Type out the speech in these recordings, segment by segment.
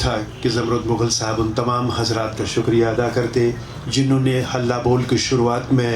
था कि ज़मरुद मुग़ल साहब उन तमाम हज़रात का शुक्रिया अदा करते जिन्होंने हल्ला बोल की शुरुआत में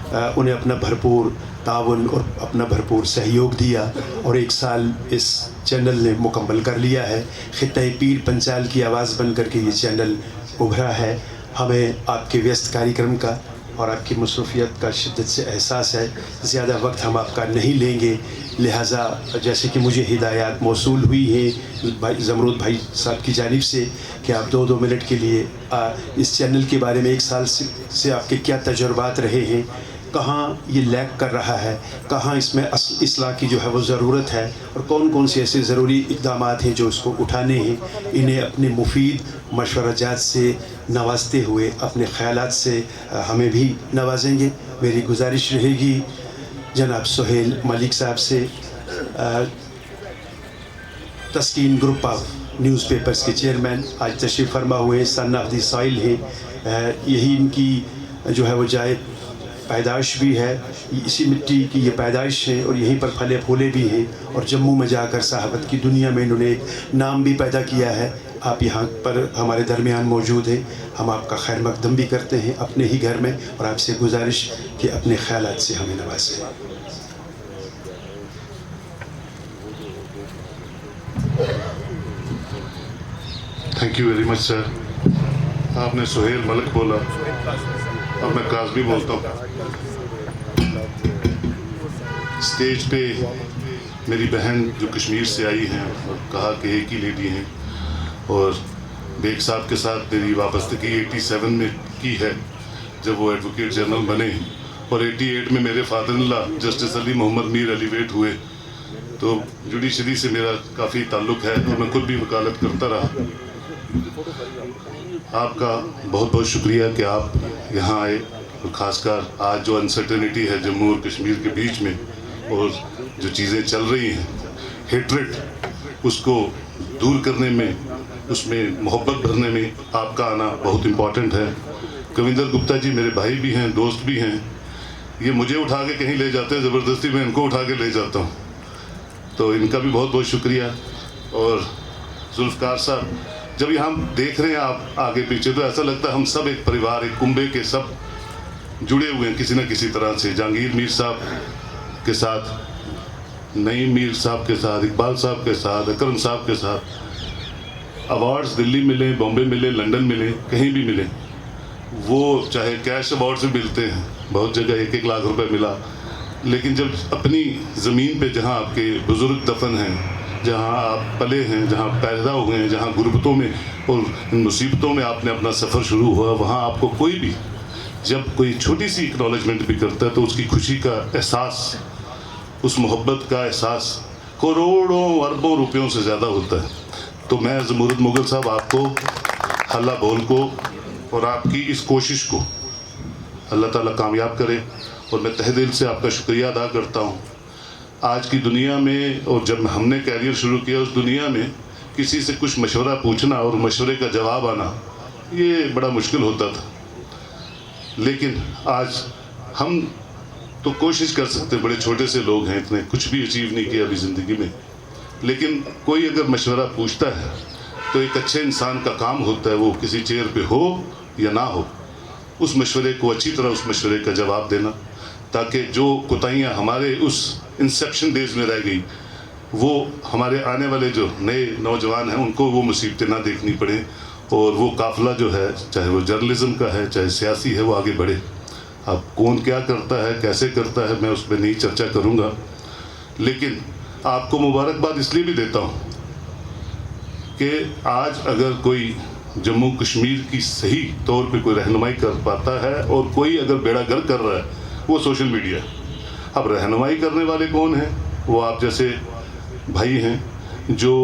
उन्हें अपना भरपूर ताउन और अपना भरपूर सहयोग दिया और 1 साल इस चैनल ने मुकम्मल कर लिया है। खित्ता पीर पंचाल की आवाज़ बन कर के ये चैनल उभरा है। हमें आपके व्यस्त कार्यक्रम का और आपकी मसरूफ़ियत का शिद्दत से एहसास है। ज़्यादा वक्त हम आपका नहीं लेंगे, लिहाजा जैसे कि मुझे हिदायत मौसूल हुई है भाई ज़मरुद भाई साहब की जानिब से कि आप 2-2 मिनट के लिए इस चैनल के बारे में 1 साल से आपके क्या तजुर्बात रहे हैं, कहाँ ये लैग कर रहा है, कहाँ इसमें इस्लाह की जो है वो ज़रूरत है और कौन कौन से ऐसे ज़रूरी इक़दाम हैं जो इसको उठाने हैं, इन्हें अपने मुफीद मशवराजात से नवाजते हुए अपने ख़यालात से हमें भी नवाजेंगे। मेरी गुजारिश रहेगी जनाब सुहेल मलिक साहब से, तस्कीन ग्रुप ऑफ न्यूज़पेपर्स के चेयरमैन आज तशरीफ़ फरमा हुए सन ऑफ द सॉइल हैं। यही इनकी जो है वो जाए पैदाइश भी है, इसी मिट्टी की ये पैदाइश है और यहीं पर फले फूले भी हैं और जम्मू में जाकर सहाबत की दुनिया में इन्होंने एक नाम भी पैदा किया है। आप यहाँ पर हमारे दरमियान मौजूद हैं, हम आपका खैर मकदम भी करते हैं अपने ही घर में और आपसे गुजारिश कि अपने ख्यालात से हमें नवाजें। Thank you very much sir. आपने सुहेल मलिक बोला, अब मैं काज़मी बोलता हूँ। स्टेज पे मेरी बहन जो कश्मीर से आई हैं और कहा कि एक ही लेडी हैं और बेग साहब के साथ मेरी वाबस्तगी 87 में की है जब वो एडवोकेट जनरल बने और 88 में मेरे father in law justice Ali Mohammad Mir elevate हुए, तो जुडिशरी से मेरा काफ़ी ताल्लुक़ है और मैं खुद भी वकालत करता रहा। आपका बहुत बहुत शुक्रिया कि आप यहाँ आए और ख़ासकर आज जो अनसर्टेनिटी है जम्मू और कश्मीर के बीच में और जो चीज़ें चल रही हैं, हेट्रेड, उसको दूर करने में, उसमें मोहब्बत भरने में आपका आना बहुत इम्पॉर्टेंट है। कविंदर गुप्ता जी मेरे भाई भी हैं, दोस्त भी हैं, ये मुझे उठा के कहीं ले जाते हैं, ज़बरदस्ती मैं इनको उठा के ले जाता हूँ, तो इनका भी बहुत बहुत शुक्रिया। और जुल्फ़कार साहब, जब यहाँ देख रहे हैं आप आगे पीछे तो ऐसा लगता है हम सब एक परिवार, एक कुंबे के सब जुड़े हुए हैं किसी न किसी तरह से। जहांगीर मीर साहब के साथ, नईम मीर साहब के साथ, इकबाल साहब के साथ, अकरम साहब के साथ अवार्ड्स दिल्ली मिले, बॉम्बे मिले, लंदन मिले, कहीं भी मिले, वो चाहे कैश अवार्ड से मिलते हैं, बहुत जगह 1-1 लाख रुपए मिला, लेकिन जब अपनी ज़मीन पे जहाँ आपके बुज़ुर्ग दफन हैं, जहाँ आप पले हैं, जहाँ पैदा हुए हैं, जहाँ गुर्बतों में और इन मुसीबतों में आपने अपना सफ़र शुरू हुआ, वहाँ आपको कोई भी जब कोई छोटी सी एक्नॉलेजमेंट भी करता है तो उसकी खुशी का एहसास, उस मोहब्बत का एहसास करोड़ों अरबों रुपयों से ज़्यादा होता है। तो मैं ज़मरुद मुग़ल साहब आपको, हल्ला बोल को और आपकी इस कोशिश को अल्लाह ताला कामयाब करे और मैं तहे दिल से आपका शुक्रिया अदा करता हूँ। आज की दुनिया में और जब हमने कैरियर शुरू किया उस दुनिया में किसी से कुछ मशवरा पूछना और मशवरे का जवाब आना ये बड़ा मुश्किल होता था, लेकिन आज हम तो कोशिश कर सकते, बड़े छोटे से लोग हैं, इतने कुछ भी अचीव नहीं किया अभी ज़िंदगी में, लेकिन कोई अगर मशवरा पूछता है तो एक अच्छे इंसान का काम होता है वो किसी चेयर पे हो या ना हो, उस मशवरे को अच्छी तरह उस मशवरे का जवाब देना, ताकि जो कोताहियाँ हमारे उस इंसेप्शन डेज में रह गई वो हमारे आने वाले जो नए नौजवान हैं उनको वो मुसीबतें ना देखनी पड़े और वो काफ़िला जो है, चाहे वो जर्नलिज़म का है, चाहे सियासी है, वो आगे बढ़े। अब कौन क्या करता है, कैसे करता है, मैं उस पर नहीं चर्चा करूँगा, लेकिन आपको मुबारकबाद इसलिए भी देता हूँ कि आज अगर कोई जम्मू कश्मीर की सही तौर पे कोई रहनुमाई कर पाता है और कोई अगर बेड़ा गर्क कर रहा है वो सोशल मीडिया। अब रहनुमाई करने वाले कौन हैं? वो आप जैसे भाई हैं जो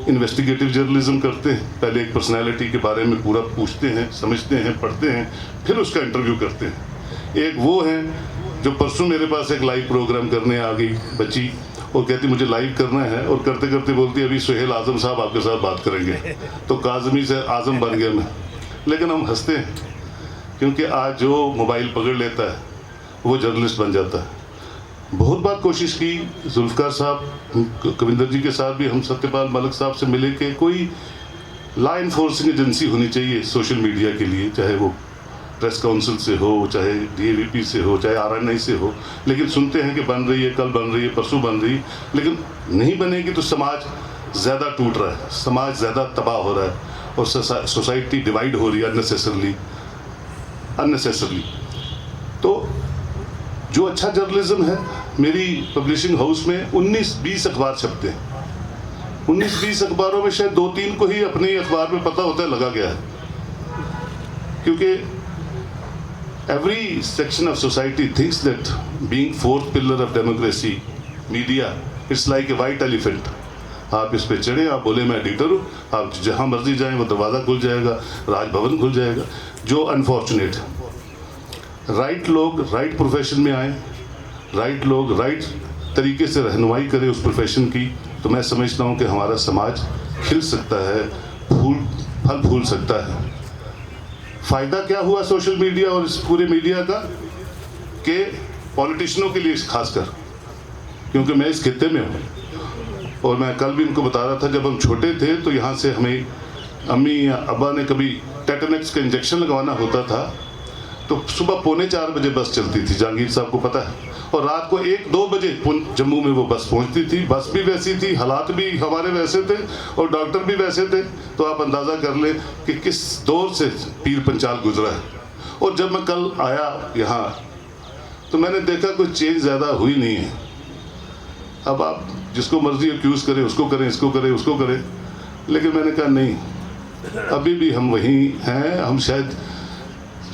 इन्वेस्टिगेटिव जर्नलिज्म करते हैं, पहले एक पर्सनालिटी के बारे में पूरा पूछते हैं, समझते हैं, पढ़ते हैं, फिर उसका इंटरव्यू करते हैं। एक वो हैं जो परसों मेरे पास एक लाइव प्रोग्राम करने आ गई बच्ची और कहती मुझे लाइव करना है, और करते करते बोलती अभी सुहेल आज़म साहब आपके साथ बात करेंगे, तो काज़मी से आज़म बन गया मैं। लेकिन हम हंसते हैं क्योंकि आज जो मोबाइल पकड़ लेता है वो जर्नलिस्ट बन जाता है। बहुत बार कोशिश की जुल्फ़कार साहब, कविंदर जी के साथ भी हम सत्यपाल मलिक साहब से मिले कि कोई लॉ इन्फोर्सिंग एजेंसी होनी चाहिए सोशल मीडिया के लिए, चाहे वो प्रेस काउंसिल से हो, चाहे DAVP से हो, चाहे RNI से हो। लेकिन सुनते हैं कि बन रही है, कल बन रही है, परसों बन रही है, लेकिन नहीं बनेगी तो समाज ज़्यादा टूट रहा है, समाज ज़्यादा तबाह हो रहा है और सोसाइटी डिवाइड हो रही है अननेसेसरली। तो जो अच्छा जर्नलिज्म है, मेरी पब्लिशिंग हाउस में 19-20 अखबार छपते हैं। 19-20 अखबारों में शायद 2-3 को ही अपने अखबार में पता होता है लगा गया है, क्योंकि every section of society thinks that being fourth pillar of democracy, media, it's like a white elephant. आप इस पे चढ़े, आप बोले मैं एडिटर हूँ, आप जहाँ मर्जी जाएं वो दरवाज़ा खुल जाएगा, राजभवन खुल जाएगा, जो अनफॉर्चुनेट है। राइट लोग राइट प्रोफेशन में आए, राइट लोग राइट तरीके से रहनुमाई करें उस प्रोफेशन की, तो मैं समझता हूँ कि हमारा समाज खिल सकता है, फल फूल सकता है। फ़ायदा क्या हुआ सोशल मीडिया और इस पूरे मीडिया का, कि पॉलिटिशियनों के लिए खासकर, क्योंकि मैं इस खित्ते में हूँ और मैं कल भी उनको बता रहा था, जब हम छोटे थे तो यहाँ से हमें अम्मी या अब्बा ने कभी टेटनेक्स का इंजेक्शन लगवाना होता था तो सुबह 3:45 बजे बस चलती थी, जहांगीर साहब को पता है, और रात को 1-2 बजे जम्मू में वो बस पहुंचती थी। बस भी वैसी थी, हालात भी हमारे वैसे थे और डॉक्टर भी वैसे थे, तो आप अंदाज़ा कर लें कि किस दौर से पीर पंचाल गुजरा है। और जब मैं कल आया यहाँ तो मैंने देखा कोई चेंज ज़्यादा हुई नहीं है। अब आप जिसको मर्जी एक्यूज़ करें, उसको करें, इसको करें, उसको करें, लेकिन मैंने कहा नहीं, अभी भी हम वहीं हैं। हम शायद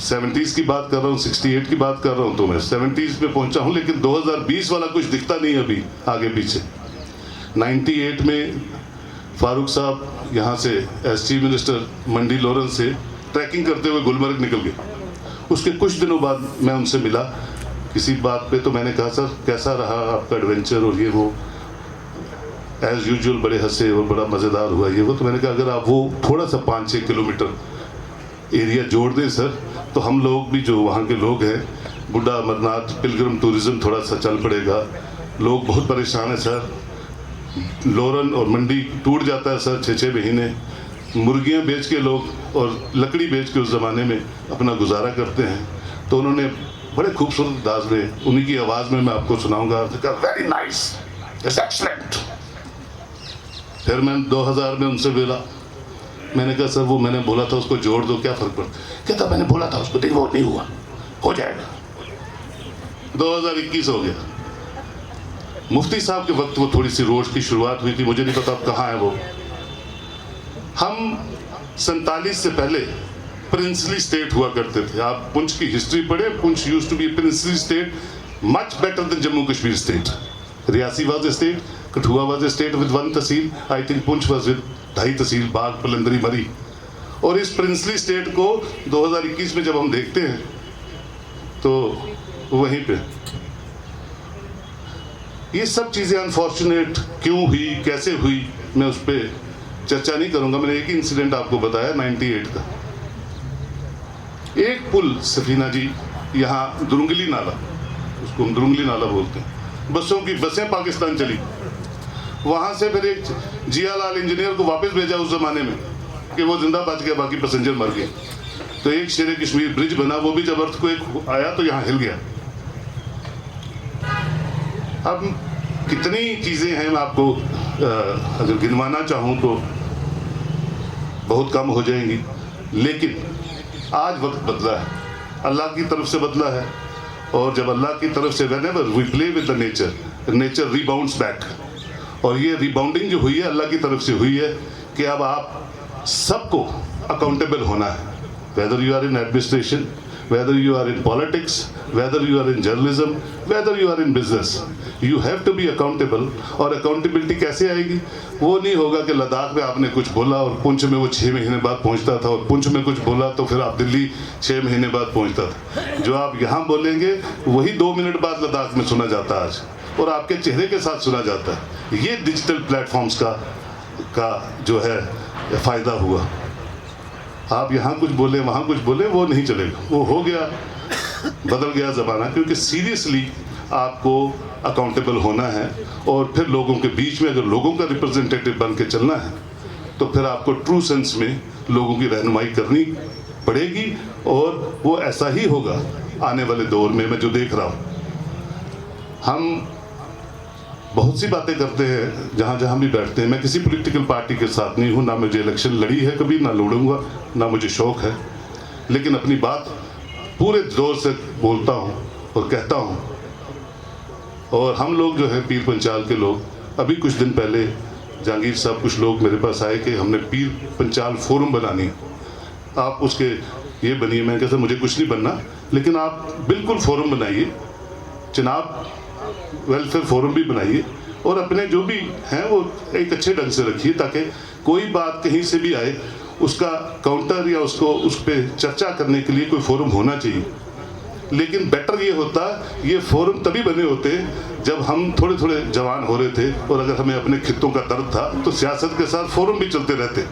70s की बात कर रहा हूँ, 68 की बात कर रहा हूँ, तो मैं 70s में पहुँचा हूँ, लेकिन 2020 वाला कुछ दिखता नहीं अभी आगे पीछे। 98 में फारूक साहब यहाँ से एस चीफ मिनिस्टर मंडी लॉरेंस से ट्रैकिंग करते हुए गुलमर्ग निकल गए। उसके कुछ दिनों बाद मैं उनसे मिला किसी बात पे, तो मैंने कहा सर कैसा रहा आपका एडवेंचर, और ये वो एज़ यूजुअल बड़े हंसे और बड़ा मज़ेदार हुआ ये वो। तो मैंने कहा अगर आप वो थोड़ा सा 5-6 किलोमीटर एरिया जोड़ दें सर, तो हम लोग भी जो वहाँ के लोग हैं, बुढ़ा अमरनाथ पिलग्रिम टूरिज़्म थोड़ा सा चल पड़ेगा। लोग बहुत परेशान हैं सर, लोरन और मंडी टूट जाता है सर 6-6 महीने। मुर्गियाँ बेच के लोग और लकड़ी बेच के उस ज़माने में अपना गुजारा करते हैं। तो उन्होंने बड़े खूबसूरत अंदाज में, उन्हीं की आवाज़ में मैं आपको सुनाऊँगा। Very nice, it's excellent. फिर मैं 2000 में उनसे मिला, मैंने कहा सर वो मैंने बोला था उसको जोड़ दो, क्या फ़र्क पड़ता? कहता मैंने बोला था उसको, देखो वो नहीं हुआ, हो जाएगा। 2021 हो गया। मुफ्ती साहब के वक्त वो थोड़ी सी रोज की शुरुआत हुई थी, मुझे नहीं पता अब कहाँ है वो। हम 47 से पहले प्रिंसली स्टेट हुआ करते थे। आप पुंछ की हिस्ट्री पढ़े, Poonch used to be princely state, much better than Jammu Kashmir state. Reasi was a state, Kathua was a state with 1 tehsil, I think Poonch was with 2.5 tehsil, Bagh, Pallandri, Murree. और इस प्रिंसली स्टेट को 2021 में जब हम देखते हैं तो वहीं पे ये सब चीज़ें अनफॉर्चुनेट क्यों हुई, कैसे हुई, मैं उस पर चर्चा नहीं करूंगा। मैंने एक ही इंसिडेंट आपको बताया 98 का। एक पुल सफीना जी यहाँ दुरुंगली नाला, उसको हम दुरुंगली नाला बोलते हैं, बसें पाकिस्तान चली, वहाँ से फिर एक जियालाल इंजीनियर को वापस भेजा उस ज़माने में कि वो जिंदा बच गया, बाकी पैसेंजर मर गए। तो एक शेर कश्मीर ब्रिज बना, वो भी जब अर्थक्वेक आया तो यहाँ हिल गया। अब कितनी चीज़ें हैं, मैं आपको अगर गिनवाना चाहूँ तो बहुत कम हो जाएंगी, लेकिन आज वक्त बदला है, अल्लाह की तरफ से बदला है। और जब अल्लाह की तरफ से whenever we play with the nature, nature rebounds back। और ये रिबाउंडिंग जो हुई है अल्लाह की तरफ से हुई है कि अब आप सबको अकाउंटेबल होना है, whether you are in administration, whether you are in politics, whether you are in journalism, whether you are in business, you have to be accountable। और अकाउंटेबिलिटी कैसे आएगी? वो नहीं होगा कि लद्दाख में आपने कुछ बोला और पुंछ में वो 6 महीने बाद पहुंचता था, और पुंछ में कुछ बोला तो फिर आप दिल्ली 6 महीने बाद पहुंचता था। जो आप यहाँ बोलेंगे वही 2 मिनट बाद लद्दाख में सुना जाता है आज, और आपके चेहरे के साथ सुना जाता है। ये डिजिटल प्लेटफॉर्म्स का जो है फ़ायदा हुआ। आप यहाँ कुछ बोले वहाँ कुछ बोले, वो नहीं चलेगा, वो हो गया, बदल गया ज़माना। क्योंकि सीरियसली आपको अकाउंटेबल होना है, और फिर लोगों के बीच में अगर लोगों का रिप्रेजेंटेटिव बन के चलना है तो फिर आपको ट्रू सेंस में लोगों की रहनुमाई करनी पड़ेगी, और वो ऐसा ही होगा आने वाले दौर में। मैं जो देख रहा हूँ, हम बहुत सी बातें करते हैं जहाँ जहाँ भी बैठते हैं। मैं किसी पॉलिटिकल पार्टी के साथ नहीं हूँ, ना मुझे इलेक्शन लड़ी है कभी, ना लड़ूंगा, ना मुझे शौक है, लेकिन अपनी बात पूरे जोर से बोलता हूँ और कहता हूँ। और हम लोग जो है पीर पंचाल के लोग, अभी कुछ दिन पहले जहांगीर साहब कुछ लोग मेरे पास आए कि हमने पीर पंचाल फोरम बनानी है, आप उसके ये बनिए। मैं कहता मुझे कुछ नहीं बनना, लेकिन आप बिल्कुल फोरम बनाइए, चुनाव वेलफेयर फोरम भी बनाइए, और अपने जो भी हैं वो एक अच्छे ढंग से रखिए, ताकि कोई बात कहीं से भी आए उसका काउंटर या उसको उस पर चर्चा करने के लिए कोई फोरम होना चाहिए। लेकिन बेटर ये होता, ये फोरम तभी बने होते जब हम थोड़े थोड़े जवान हो रहे थे, और अगर हमें अपने खित्तों का दर्द था तो सियासत के साथ फोरम भी चलते रहते,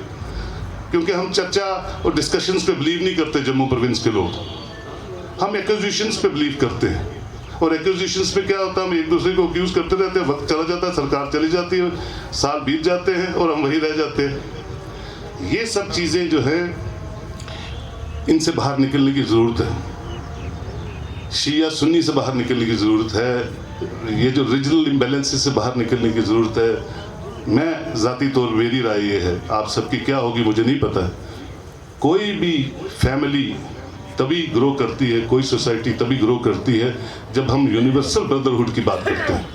क्योंकि हम चर्चा और डिस्कशंस पे बिलीव नहीं करते। जम्मू प्रोविंस के लोग, हम एक्यूजिशंस पे बिलीव करते हैं, और एक्यूजिशंस पे क्या होता है, हम एक दूसरे को अक्यूज करते रहते हैं, वक्त चला जाता है, सरकार चली जाती है, साल बीत जाते हैं और हम वही रह जाते हैं। ये सब चीज़ें जो है, इनसे बाहर निकलने की ज़रूरत है, शिया सुन्नी से बाहर निकलने की ज़रूरत है, ये जो रीजनल इम्बैलेंसेस से बाहर निकलने की ज़रूरत है। मैं ज़ाती तौर मेरी राय ये है, आप सबकी क्या होगी मुझे नहीं पता है, कोई भी फैमिली तभी ग्रो करती है, कोई सोसाइटी तभी ग्रो करती है जब हम यूनिवर्सल ब्रदरहुड की बात करते हैं,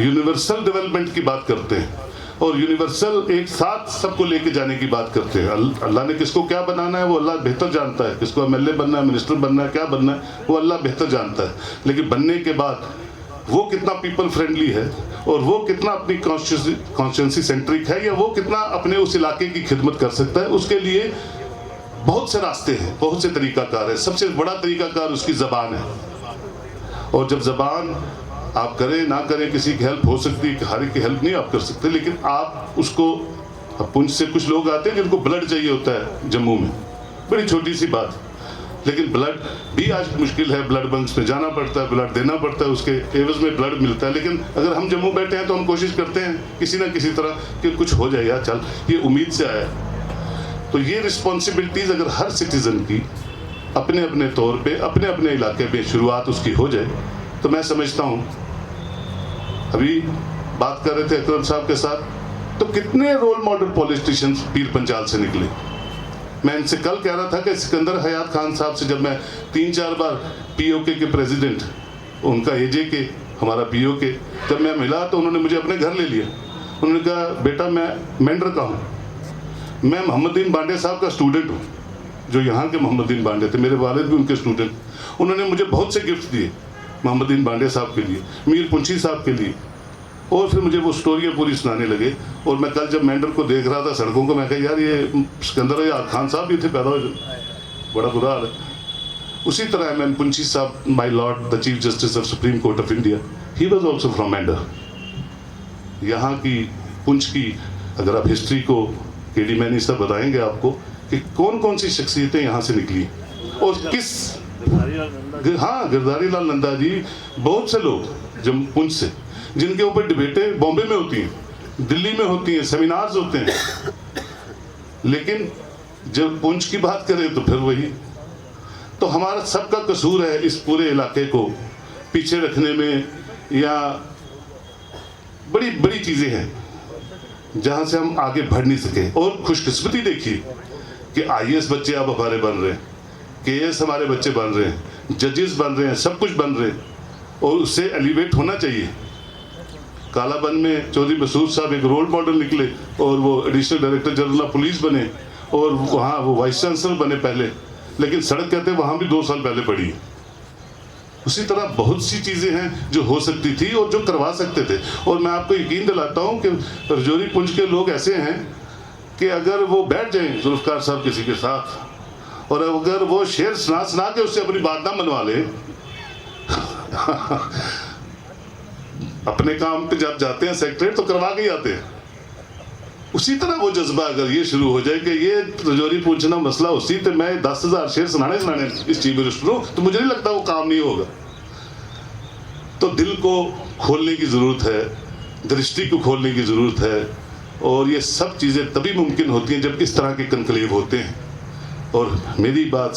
यूनिवर्सल डेवलपमेंट की बात करते हैं, और यूनिवर्सल एक साथ सबको लेके जाने की बात करते हैं। अल्लाह ने किसको क्या बनाना है वो अल्लाह बेहतर जानता है, किसको एमएलए बनना है, मिनिस्टर बनना है, क्या बनना है वो अल्लाह बेहतर जानता है। लेकिन बनने के बाद वो कितना पीपल फ्रेंडली है, और वो कितना अपनी कॉन्स्टिट्यूंसी सेंट्रिक है, या वो कितना अपने उस इलाके की खिदमत कर सकता है, उसके लिए बहुत से रास्ते हैं, बहुत से तरीकाकार है। सबसे बड़ा तरीकाकार उसकी ज़बान है, और जब ज़बान आप करें ना करें, किसी की हेल्प हो सकती है, हर एक की हेल्प नहीं आप कर सकते, लेकिन आप उसको, पुंछ से कुछ लोग आते हैं जिनको ब्लड चाहिए होता है जम्मू में, बड़ी छोटी सी बात, लेकिन ब्लड भी आज मुश्किल है, ब्लड बैंक्स में जाना पड़ता है, ब्लड देना पड़ता है, उसके एवज में ब्लड मिलता है। लेकिन अगर हम जम्मू बैठे हैं तो हम कोशिश करते हैं किसी ना किसी तरह कि कुछ हो जाए यार, चल, ये उम्मीद से आया। तो ये रिस्पॉन्सिबिलिटीज़ अगर हर सिटीज़न की अपने अपने तौर पे अपने अपने इलाके पे शुरुआत उसकी हो जाए, तो मैं समझता हूँ, अभी बात कर रहे थे अकरम साहब के साथ, तो कितने रोल मॉडल पॉलिटिशियंस पीर पंचाल से निकले। मैं इनसे कल कह रहा था कि सिकंदर हयात खान साहब से जब मैं 3-4 बार पीओके के प्रेसिडेंट, उनका एजे के, हमारा पीओके, जब मैं मिला तो उन्होंने मुझे अपने घर ले लिया। उन्होंने कहा बेटा मैं मेंढर का हूँ, मैं मोहम्मदीन बांडे साहब का स्टूडेंट हूँ, जो यहाँ के मोहम्मदीन बांडे थे, मेरे वालिद भी उनके स्टूडेंट। उन्होंने मुझे बहुत से गिफ्ट दिए मोहम्मदीन बांडे साहब के लिए, मीर पुंछी साहब के लिए, और फिर मुझे वो स्टोरियाँ पूरी सुनाने लगे। और मैं कल जब मेंढर को देख रहा था सड़कों को, मैं कहा यार ये सिकंदर हयात खान साहब भी थे पैदा हो, बड़ा बुरा हाल है। उसी तरह एम एम पुंछी साहब, my lord the chief justice of supreme court of India, he was also from Mendhar. यहाँ की पुंछ की अगर आप हिस्ट्री को केडी मैनी साहब बताएंगे आपको कि कौन कौन सी शख्सियतें यहाँ से निकली, और किस, हाँ गिरधारी लाल नंदा जी, बहुत से लोग जब पुंछ से, जिनके ऊपर डिबेटें बॉम्बे में होती हैं, दिल्ली में होती हैं, सेमिनार्स होते हैं, लेकिन जब पुंछ की बात करें तो फिर वही। तो हमारा सबका कसूर है इस पूरे इलाके को पीछे रखने में, या बड़ी बड़ी चीज़ें हैं जहाँ से हम आगे बढ़ नहीं सके। और खुशकिस्मती देखिए कि IAS बच्चे अब हमारे बन रहे हैं, KS हमारे बच्चे बन रहे हैं, जजेस बन रहे हैं, सब कुछ बन रहे हैं, और उससे एलिवेट होना चाहिए। कालाबन में चौधरी मसूद साहब एक रोल मॉडल निकले, और वो additional director general of police बने, और वहाँ वो वाइस चांसलर बने पहले, लेकिन सड़क कहते हैं वहाँ भी 2 साल पहले पड़ी। उसी तरह बहुत सी चीज़ें हैं जो हो सकती थी और जो करवा सकते थे। और मैं आपको यकीन दिलाता हूँ कि रजौरी पुंछ के लोग ऐसे हैं कि अगर वो बैठ जाएं जुल्फ़िकार साहब किसी के साथ, और अगर वो शेर सुना के उससे अपनी बात ना मनवा ले अपने काम पे जब जाते हैं सेक्रेटरी तो करवा के ही आते हैं। उसी तरह वो जज्बा अगर ये शुरू हो जाए कि ये रजौरी पूछना मसला उसी तो मैं 10,000 शेर सुनाने इस चीफ मिनिस्टर हूँ, तो मुझे नहीं लगता वो काम नहीं होगा। तो दिल को खोलने की ज़रूरत है, दृष्टि को खोलने की ज़रूरत है, और ये सब चीज़ें तभी मुमकिन होती हैं जब इस तरह के कन्क्लेव होते हैं। और मेरी बात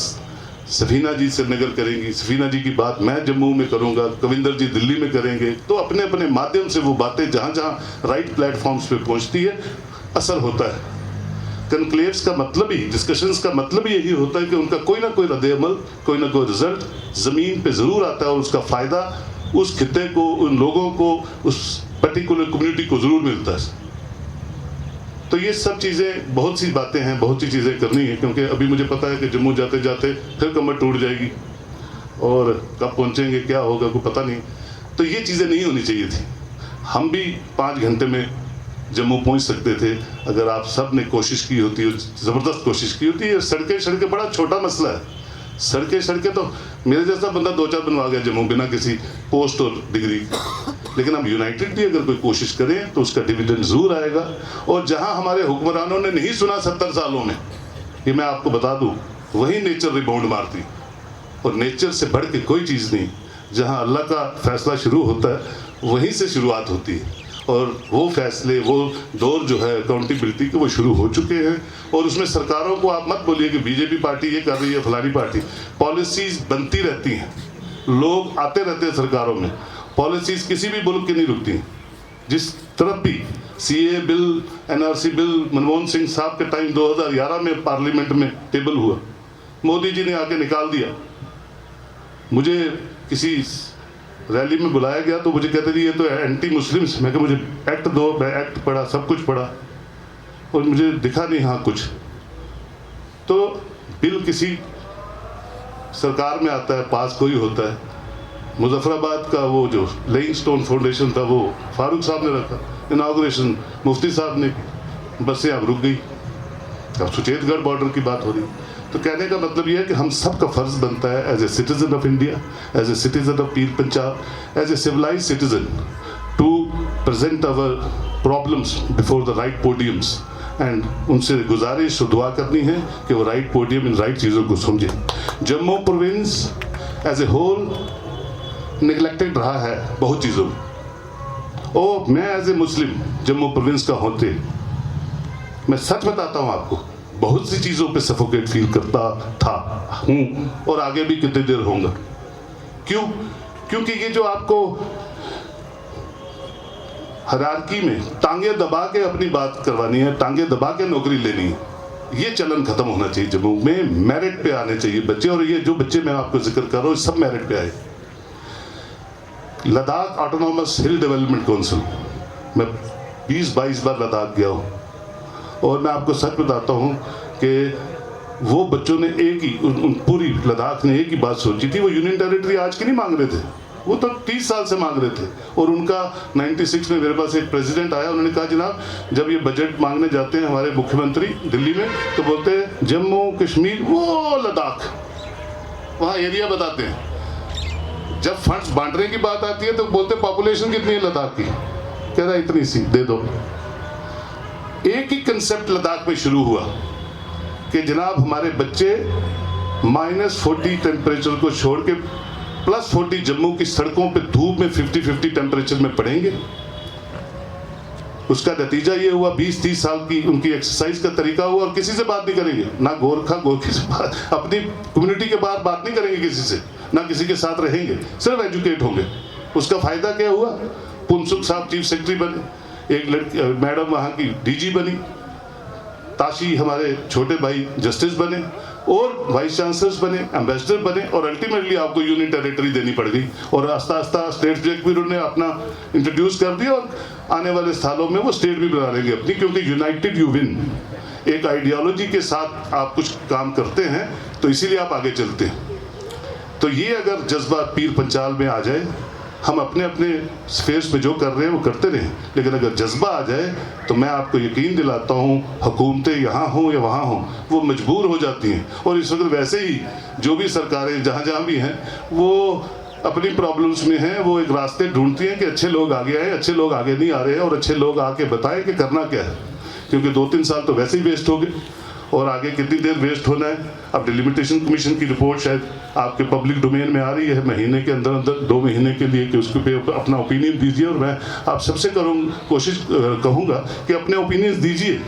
सफीना जी श्रीनगर करेंगी, सफीना जी की बात मैं जम्मू में करूंगा, कविंदर जी दिल्ली में करेंगे, तो अपने अपने माध्यम से वो बातें जहाँ जहाँ राइट प्लेटफॉर्म्स पे पहुँचती है असर होता है। कन्क्लेव्स का मतलब ही, डिस्कशंस का मतलब ही यही होता है कि उनका कोई ना कोई रद्द-ए-अमल, कोई ना कोई रिजल्ट ज़मीन पे ज़रूर आता है और उसका फ़ायदा उस खित्ते को, उन लोगों को, उस पर्टिकुलर कम्युनिटी को ज़रूर मिलता है। तो ये सब चीज़ें, बहुत सी बातें हैं, बहुत सी चीज़ें करनी है, क्योंकि अभी मुझे पता है कि जम्मू जाते जाते फिर कमर टूट जाएगी और कब पहुँचेंगे क्या होगा कोई पता नहीं। तो ये चीज़ें नहीं होनी चाहिए थी। हम भी 5 घंटे में जम्मू पहुँच सकते थे अगर आप सब ने कोशिश की होती, ज़बरदस्त कोशिश की होती है। सड़कें बड़ा छोटा मसला है। सड़कें तो मेरे जैसा बंदा 2-4 बनवा गया जम्मू बिना किसी पोस्ट और डिग्री। लेकिन हम यूनाइटेड भी अगर कोई कोशिश करें तो उसका डिविडेंड जरूर आएगा। और जहां हमारे हुक्मरानों ने नहीं सुना 70 सालों में, ये मैं आपको बता दूं, वही नेचर रिबाउंड मारती। और नेचर से बढ़ के कोई चीज़ नहीं। जहां अल्लाह का फैसला शुरू होता है वहीं से शुरुआत होती है। और वो फैसले, वो दौर जो है अकाउंटेबिलिटी के, वो शुरू हो चुके हैं। और उसमें सरकारों को आप मत बोलिए कि बीजेपी पार्टी ये कर रही है, फलानी पार्टी। पॉलिसीज़ बनती रहती हैं, लोग आते रहते हैं सरकारों में। पॉलिसीज़ किसी भी मुल्क की नहीं रुकती। जिस तरफ भी CA bill, NRC bill Manmohan Singh साहब के टाइम 2011 में पार्लियामेंट में टेबल हुआ, मोदी जी ने आके निकाल दिया। मुझे किसी रैली में बुलाया गया तो मुझे कहते थे ये तो एंटी मुस्लिम्स। मैं कहा मुझे एक्ट दो, मैं एक्ट पढ़ा, सब कुछ पढ़ा और मुझे दिखा नहीं हाँ कुछ। तो बिल किसी सरकार में आता है, पास कोई होता है। मुजफ्फराबाद का वो जो लेइंग स्टोन फाउंडेशन था वो फारूक साहब ने रखा, इनाग्रेशन मुफ्ती साहब ने, बसें अब रुक गई। अब सुचेतगढ़ बॉर्डर की बात हो रही। तो कहने का मतलब ये है कि हम सब का फर्ज बनता है as a citizen of India, as a citizen of Pir Punjab, as a civilised citizen to present our problems before the right podiums. And उनसे गुजारिश और दुआ करनी है कि वो राइट पोडियम इन राइट चीज़ों को समझे। Jammu province as a whole neglected रहा है बहुत चीज़ों में। और मैं as a Muslim Jammu province का होते, मैं सच बताता हूँ आपको, बहुत सी चीज़ों पे सफोकेट फील करता था, हूँ और आगे भी कितनी देर होऊंगा। क्यों? क्योंकि ये जो आपको हायरार्की में टांगे दबा के अपनी बात करवानी है, टांगे दबा के नौकरी लेनी है, ये चलन खत्म होना चाहिए। जम्मू में मेरिट पे आने चाहिए बच्चे। और ये जो बच्चे मैं आपको जिक्र कर रहा हूँ सब मेरिट पे आए। लद्दाख ऑटोनॉमस हिल डेवलपमेंट काउंसिल, मैं 20-22 बार लद्दाख गया हूँ और मैं आपको सच बताता हूँ कि वो बच्चों ने एक ही, पूरी लद्दाख ने एक ही बात सोची थी। वो यूनियन टेरिटरी आज की नहीं मांग रहे थे, वो तो 30 साल से मांग रहे थे। और उनका 96 में मेरे पास एक प्रेसिडेंट आया, उन्होंने कहा जनाब जब ये बजट मांगने जाते हैं हमारे मुख्यमंत्री दिल्ली में तो बोलते हैं जम्मू कश्मीर, वो लद्दाख, वहाँ एरिया बताते हैं। जब फंड्स बांटने की बात आती है तो बोलते पॉपुलेशन कितनी है लद्दाख की, कह रहा इतनी सी दे दो। एक ही कंसेप्ट लद्दाख में शुरू हुआ कि जनाब हमारे बच्चे -40 टेम्परेचर को छोड़ के +40 जम्मू की सड़कों पे धूप में 50-50 टेम्परेचर में पढ़ेंगे। उसका नतीजा ये हुआ 20-30 साल की उनकी एक्सरसाइज का तरीका हुआ और किसी से बात नहीं करेंगे, ना गोरखा से बात, अपनी कम्युनिटी के बाहर बात नहीं करेंगे किसी से, ना किसी के साथ रहेंगे, सिर्फ एजुकेट होंगे। उसका फायदा क्या हुआ? पुनसुख साहब चीफ सेक्रेटरी बने, एक लड़की मैडम वहाँ की DG बनी, ताशी हमारे छोटे भाई जस्टिस बने और वाइस चांसलर्स बने, एम्बेसडर बने और अल्टीमेटली आपको यूनियन टेरिटरी देनी पड़ गई। और आस्ता आस्ता स्टेट भी उन्होंने अपना इंट्रोड्यूस कर दिया और आने वाले सालों में वो स्टेट भी बना लेंगे अपनी, क्योंकि यूनाइटेड यू विन। एक आइडियोलॉजी के साथ आप कुछ काम करते हैं तो इसीलिए आप आगे चलते हैं। तो ये अगर जज्बा पीर पंचाल में आ जाए, हम अपने अपने स्पेस में जो कर रहे हैं वो करते रहें, लेकिन अगर जज्बा आ जाए तो मैं आपको यकीन दिलाता हूँ हुकूमतें यहाँ हों या वहाँ हों वो मजबूर हो जाती हैं। और इस वक्त वैसे ही जो भी सरकारें जहाँ जहाँ भी हैं वो अपनी प्रॉब्लम्स में हैं, वो एक रास्ते ढूंढती हैं कि अच्छे लोग आगे आए, अच्छे लोग आगे नहीं आ रहे हैं और अच्छे लोग आके बताएं कि करना क्या है, क्योंकि 2-3 साल तो वैसे ही वेस्ट हो गए। और आगे कितनी देर वेस्ट होना है। अब डिलिमिटेशन कमीशन की रिपोर्ट शायद आपके पब्लिक डोमेन में आ रही है महीने के अंदर अंदर 2 महीने के लिए कि उसके पे अपना ओपिनियन दीजिए, और मैं आप सबसे कोशिश कहूँगा कि अपने ओपिनियंस दीजिए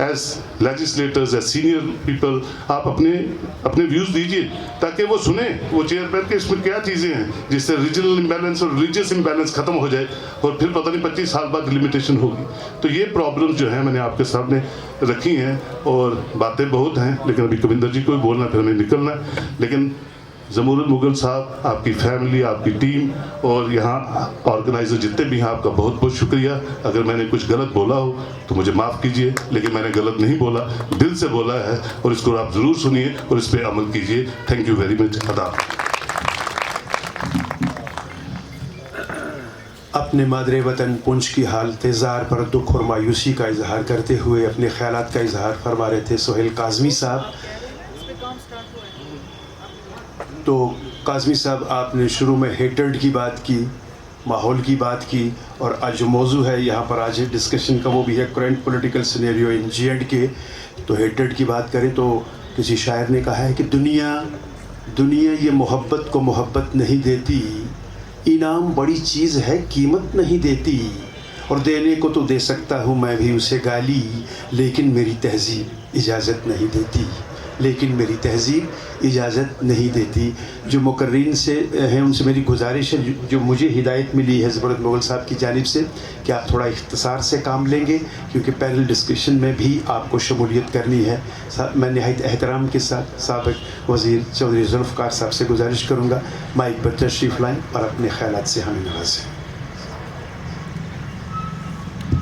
as legislators, as senior people. आप अपने व्यूज़ दीजिए ताकि वो सुने, वो चेयरमैन के इसमें क्या चीज़ें हैं जिससे रीजनल इम्बैलेंस और रिलीजियस इम्बैलेंस खत्म हो जाए, और फिर पता नहीं 25 साल बाद लिमिटेशन होगी। तो ये प्रॉब्लम जो है मैंने आपके सामने रखी हैं, और बातें बहुत हैं, लेकिन अभी कविंदर जी को भी बोलना, फिर हमें निकलना है। लेकिन जमूरुल मुगल साहब, आपकी फैमिली, आपकी टीम और यहाँ ऑर्गेनाइज़र जितने भी हैं, आपका बहुत बहुत शुक्रिया। अगर मैंने कुछ गलत बोला हो तो मुझे माफ़ कीजिए, लेकिन मैंने गलत नहीं बोला, दिल से बोला है, और इसको आप ज़रूर सुनिए और इस पर अमल कीजिए। Thank you very much. अदा अपने मादरे वतन पुंछ की हालत ज़ार पर दुख और मायूसी का इजहार करते हुए अपने ख्यालात का इजहार फरमा रहे थे सोहेल काज़मी साहब। तो काज़मी साहब, आपने शुरू में हेटर्ड की बात की, माहौल की बात की, और आज जो मौजू है यहाँ पर आज डिस्कशन का वो भी है current political scenario in J&K। तो हेटर्ड की बात करें तो किसी शायर ने कहा है कि दुनिया ये मोहब्बत को मोहब्बत नहीं देती, इनाम बड़ी चीज़ है कीमत नहीं देती, और देने को तो दे सकता हूँ मैं भी उसे गाली, लेकिन मेरी तहज़ीब इजाज़त नहीं देती, लेकिन मेरी तहज़ीब इजाज़त नहीं देती। जो मुकर्रीन से हैं उनसे मेरी गुजारिश है, जो मुझे हिदायत मिली है ज़मूरुल मुग़ल साहब की जानिब से, कि आप थोड़ा इख्तिसार से काम लेंगे, क्योंकि पैनल डिस्कशन में भी आपको शमूलियत करनी है। मैं नहायत एहतराम के साथ साबिक़ वज़ीर चौधरी ज़ुल्फ़िकार साहब से गुजारिश करूँगा माइक पर तशरीफ़ लाएँ और अपने ख़यालात से हमें नवाज़ें।